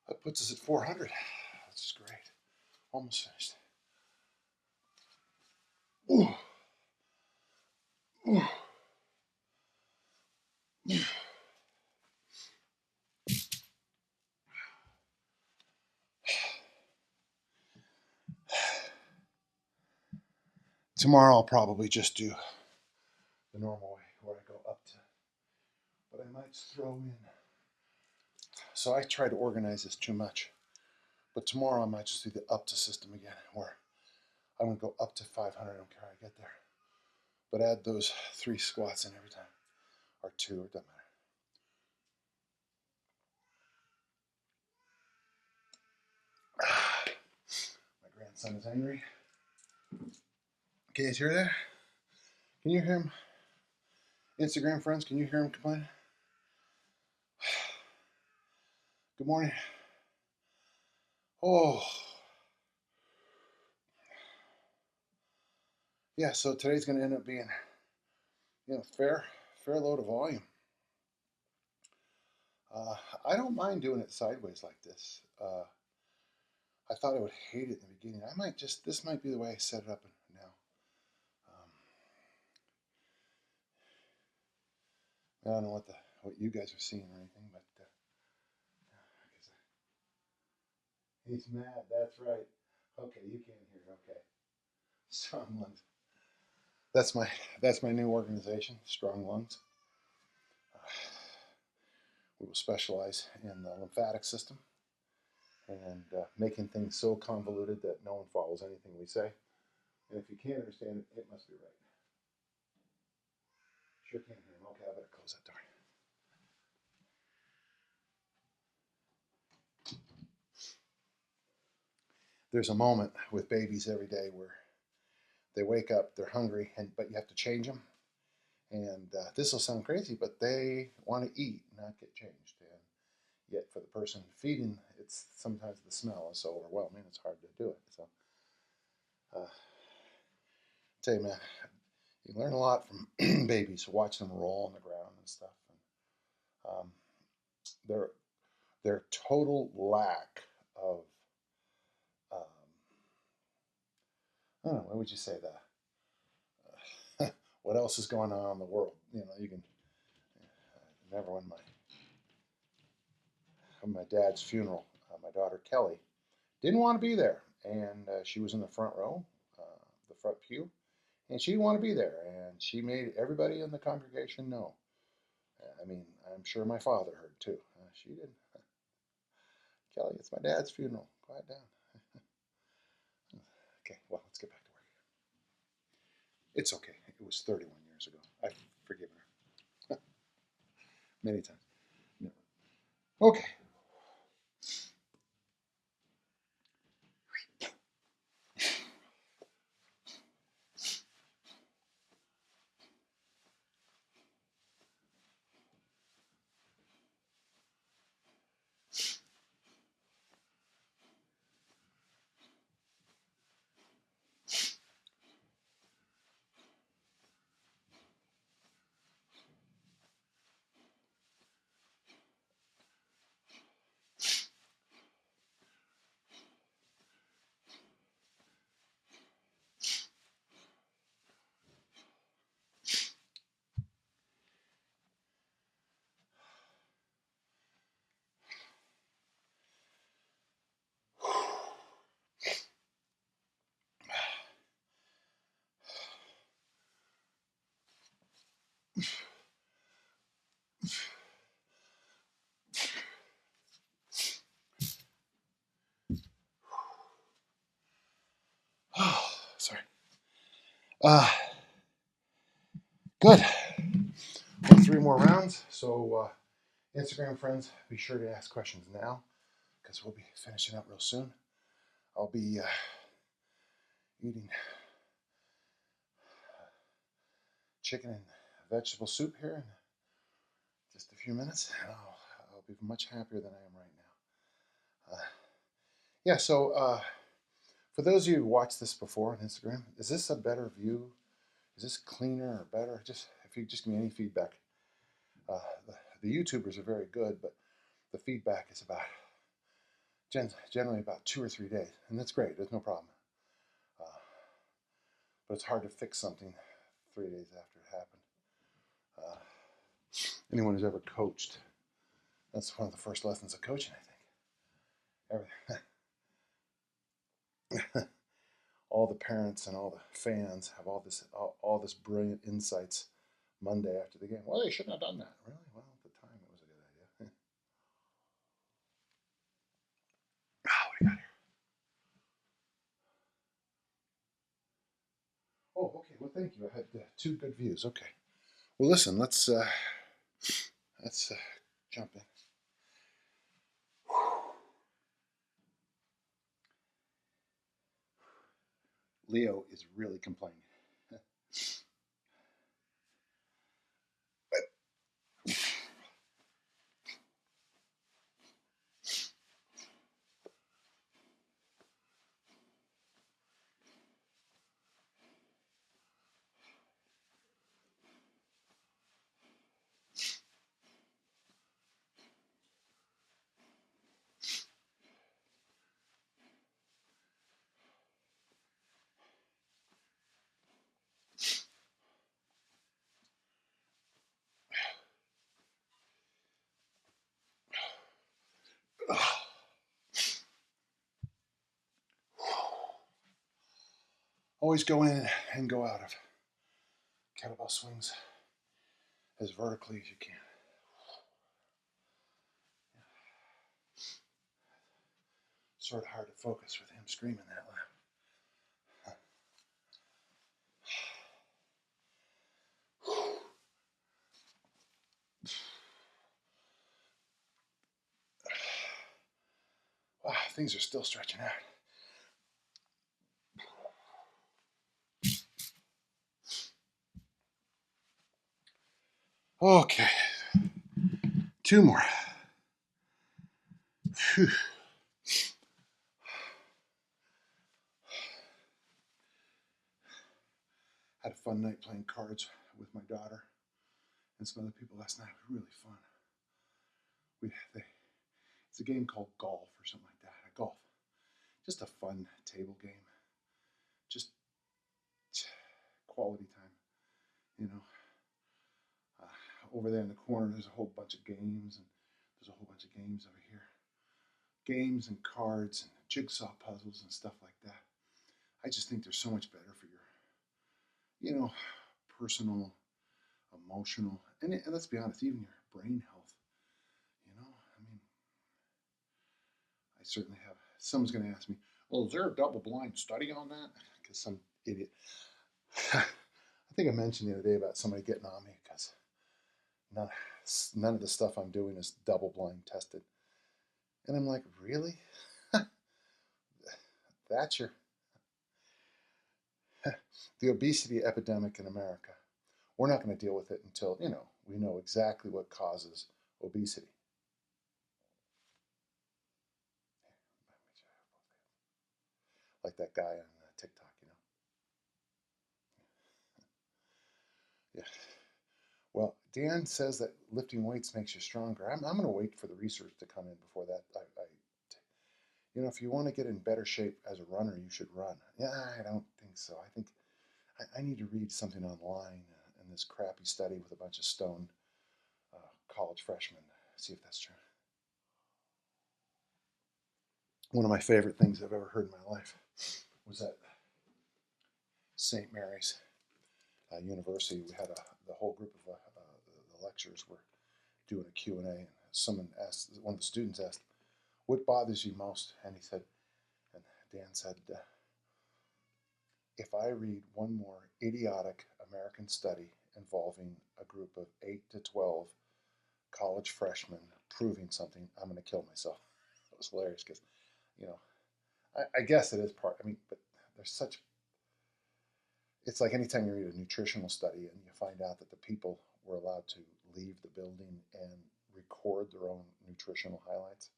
That puts us at 400. That's just great. Almost finished. Ooh. Ooh. Tomorrow I'll probably just do the normal way where I go up to, but I might throw in. So I try to organize this too much. But tomorrow I might just do the up to system again, where I'm going to go up to 500. I don't care how I get there. But add those 3 squats in every time, or 2, it doesn't matter. My grandson is angry. Okay, is he there? Can you hear him? Instagram friends, can you hear him complaining? Good morning. Oh. Yeah, so today's going to end up being, fair load of volume. I don't mind doing it sideways like this. I thought I would hate it in the beginning. This might be the way I set it up now. I don't know what you guys are seeing or anything, but he's mad. That's right. Okay, you can't hear. Okay, Strong Lungs. That's my new organization, Strong Lungs. We will specialize in the lymphatic system and making things so convoluted that no one follows anything we say. And if you can't understand it, it must be right. Sure can't hear him. Okay, I better close that door. There's a moment with babies every day where they wake up, they're hungry, but you have to change them. And this will sound crazy, but they want to eat, not get changed. And yet for the person feeding, it's sometimes the smell is so overwhelming, it's hard to do it. So, I tell you, man, you learn a lot from babies, watch them roll on the ground and stuff. And, their total lack of, I don't know, what would you say what else is going on in the world? You can, I remember when my dad's funeral, my daughter Kelly didn't want to be there, and she was in the front row, the front pew, and she didn't want to be there, and she made everybody in the congregation know. I mean, I'm sure my father heard too. She didn't. Kelly, it's my dad's funeral. Quiet down. Okay, well, let's get back to work. It's okay. It was 31 years ago. I've forgiven her many times. No. Okay. Oh, sorry. Good. Well, 3 more rounds. So, Instagram friends, be sure to ask questions now because we'll be finishing up real soon. I'll be eating chicken and vegetable soup here in just a few minutes, and I'll be much happier than I am right now. Yeah, so for those of you who watched this before on Instagram, is this a better view? Is this cleaner or better? Just if you just give me any feedback. The YouTubers are very good, but the feedback is about generally about 2 or 3 days, and that's great. There's no problem. But it's hard to fix something 3 days after it happened. Anyone who's ever coached, that's one of the first lessons of coaching, I think. Everything. All the parents and all the fans have all this brilliant insights Monday after the game. Well, they shouldn't have done that. Really? Well, at the time, it was a good idea. Oh, what do you got here? Two good views. Okay. Well, listen. Let's jump in. Leo is really complaining. Always go in and go out of kettlebell swings as vertically as you can. Sort of hard to focus with him screaming that loud. Wow, things are still stretching out. Okay, two more. Whew. Had a fun night playing cards with my daughter and some other people last night. It was really fun. It's a game called golf or something like that. Golf. Just a fun table game. Just quality time, you know. Over there in the corner, there's a whole bunch of games, and there's a whole bunch of games over here. Games and cards and jigsaw puzzles and stuff like that. I just think they're so much better for your, personal, emotional, and let's be honest, even your brain health. I mean, I certainly have. Someone's going to ask me, well, is there a double-blind study on that? Because some idiot. I think I mentioned the other day about somebody getting on me because none of the stuff I'm doing is double-blind tested. And I'm like, really? That's your... The obesity epidemic in America. We're not going to deal with it until, we know exactly what causes obesity. Like that guy on TikTok, Yeah. Well, Dan says that lifting weights makes you stronger. I'm going to wait for the research to come in before that. If you want to get in better shape as a runner, you should run. Yeah, I don't think so. I think I need to read something online in this crappy study with a bunch of stoned college freshmen. See if that's true. One of my favorite things I've ever heard in my life was at St. Mary's University. We had the whole group of the lecturers were doing a Q&A, and someone asked, one of the students asked, what bothers you most? And Dan said, if I read one more idiotic American study involving a group of 8 to 12 college freshmen proving something, I'm going to kill myself. It was hilarious because, I guess it is part, but there's such, it's like anytime you read a nutritional study and you find out that the people were allowed to leave the building and record their own nutritional highlights.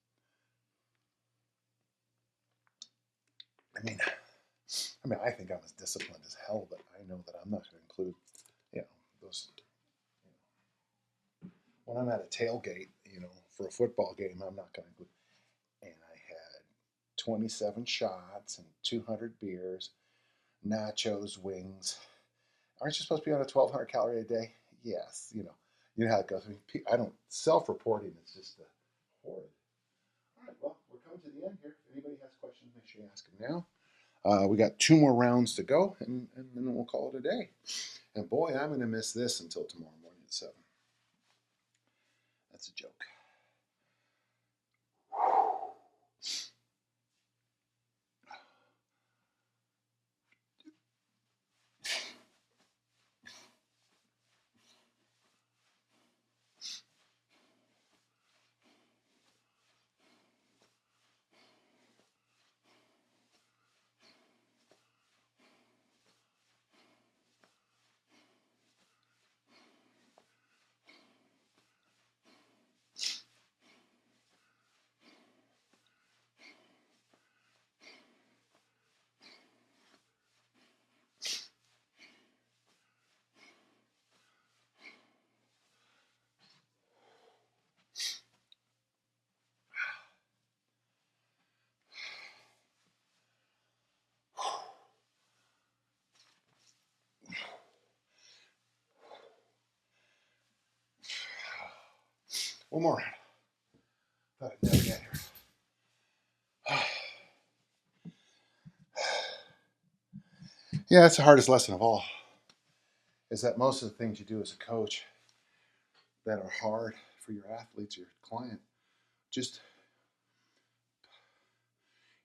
I think I'm as disciplined as hell, but I know that I'm not going to include, those. When I'm at a tailgate, for a football game, I'm not going to include. And I had 27 shots and 200 beers, nachos, wings. Aren't you supposed to be on a 1,200 calorie a day? Yes, you know how it goes. I don't self-reporting. It's just horrid. All right, well, we're coming to the end here. If anybody has questions, make sure you ask them now. We got 2 more rounds to go, and then we'll call it a day. And boy, I'm going to miss this until tomorrow morning at 7. That's a joke. One more round. Thought I'd never get here. Yeah, that's the hardest lesson of all, is that most of the things you do as a coach that are hard for your athletes or your client, just,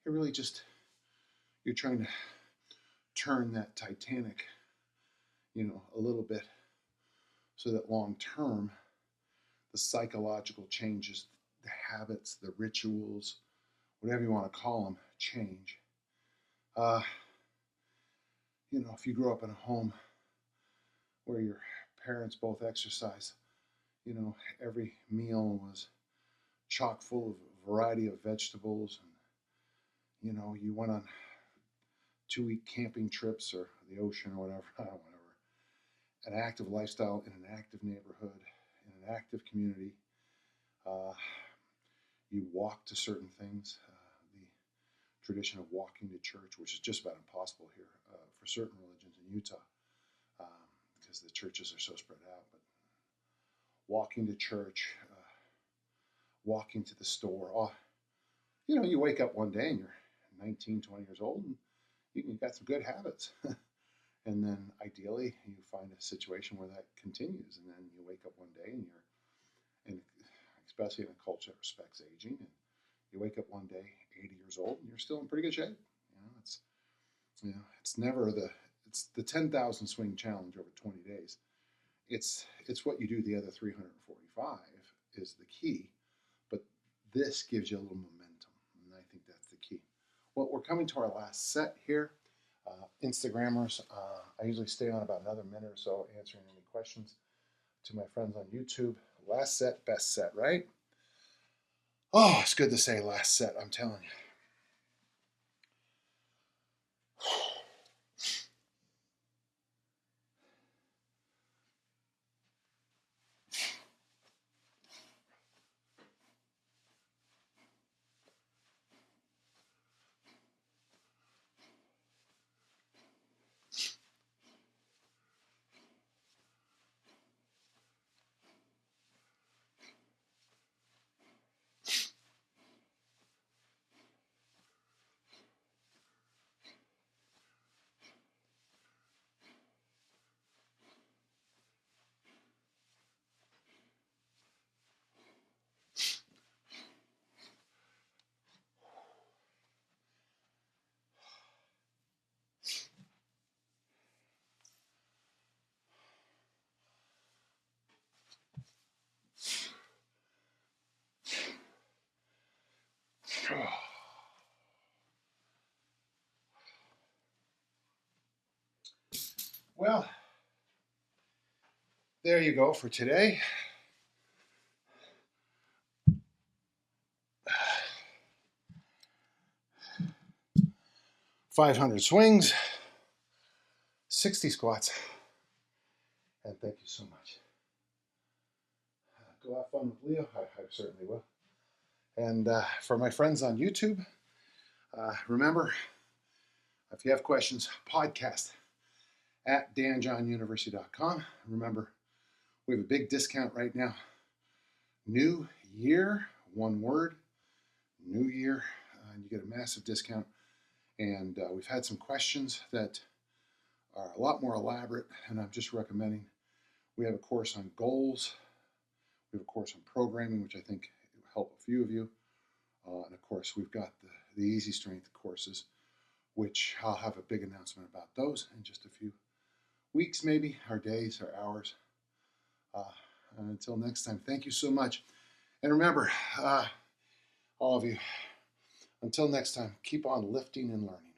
you're trying to turn that Titanic, a little bit, so that long term, the psychological changes, the habits, the rituals, whatever you want to call them, change. If you grew up in a home where your parents both exercise, every meal was chock full of a variety of vegetables, and you went on 2-week camping trips or the ocean or whatever, an active lifestyle in an active neighborhood, in an active community. You walk to certain things. The tradition of walking to church, which is just about impossible here for certain religions in Utah, because the churches are so spread out. But walking to church, walking to the store. You wake up one day and you're 19, 20 years old, and you've got some good habits. And then ideally you find a situation where that continues, and then you wake up one day and especially in a culture that respects aging, and you wake up one day 80 years old and you're still in pretty good shape. It's never it's the 10,000 swing challenge over 20 days. It's what you do the other 345 is the key, but this gives you a little momentum, and I think that's the key. Well, we're coming to our last set here. Instagrammers, I usually stay on about another minute or so answering any questions to my friends on YouTube. Last set, best set, right? Oh, it's good to say last set, I'm telling you. Well, there you go for today. $500 swings, 60 squats, and thank you so much. Go have fun with Leo. I certainly will. And for my friends on YouTube, remember, if you have questions, podcast at danjohnuniversity.com. Remember, we have a big discount right now. New year, one word, new year, and you get a massive discount. And we've had some questions that are a lot more elaborate, and I'm just recommending. We have a course on goals. We have a course on programming, which I think will help a few of you. And of course, we've got the easy strength courses, which I'll have a big announcement about those in just a few weeks, maybe, or days, or hours. And until next time, thank you so much. And remember, all of you, until next time, keep on lifting and learning.